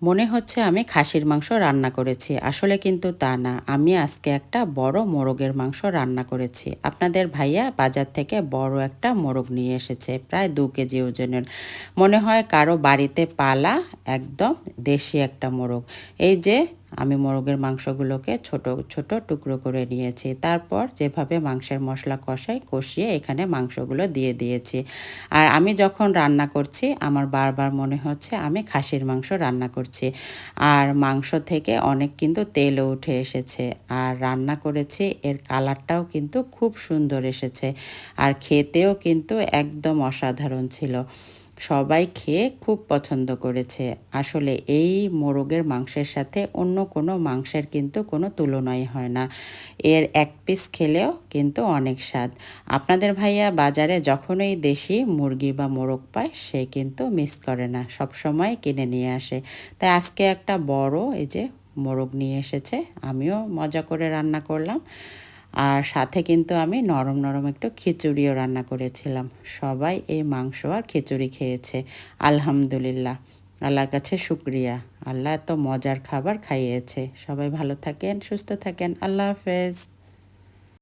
মনে হচ্ছে আমি খাসির মাংস রান্না করেছি, আসলে কিন্তু তা না। আমি আজকে একটা বড় মোরগের মাংস রান্না করেছি। আপনাদের ভাইয়া বাজার থেকে বড় একটা মোরগ নিয়ে এসেছে, প্রায় 2 কেজি ওজনের। মনে হয় কারো বাড়িতে পালা একদম দেশি একটা মোরগ। এই যে আমি মোরগের মাংসগুলোকে ছোট ছোট টুকরো করে নিয়েছি, তারপর যেভাবে মাংসের মশলা কষিয়ে এখানে মাংসগুলো দিয়ে দিয়েছি। আর আমি যখন রান্না করছি আমার বারবার মনে হচ্ছে আমি খাসির মাংস রান্না করছি। আর মাংস থেকে অনেক কিন্তু তেলও উঠে এসেছে, আর রান্না করেছি এর কালারটাও কিন্তু খুব সুন্দর এসেছে। আর খেতেও কিন্তু একদম অসাধারণ ছিল। সবাই খেয়ে খুব পছন্দ করেছে। আসলে এই মোরগের মাংসের সাথে অন্য কোনো মাংসের কিন্তু কোনো তুলনাই হয় না। এর এক পিস খেলেও কিন্তু অনেক স্বাদ। আপনাদের ভাইয়া বাজারে যখনই দেশি মুরগি বা মোরগ পায় সে কিন্তু মিস করে না, সবসময় কিনে নিয়ে আসে। তাই আজকে একটা বড় এই যে মোরগ নিয়ে এসেছে, আমিও মজা করে রান্না করলাম। আর সাথে কিন্তু আমি নরম নরম একটু খিচুড়িও রান্না করেছিলাম। সবাই এই মাংস আর খিচুড়ি খেয়েছে। আলহামদুলিল্লাহ, আল্লাহর কাছে শুক্রিয়া। আল্লাহ এত মজার খাবার খাইয়েছে। সবাই ভালো থাকেন, সুস্থ থাকেন। আল্লাহ হাফেজ।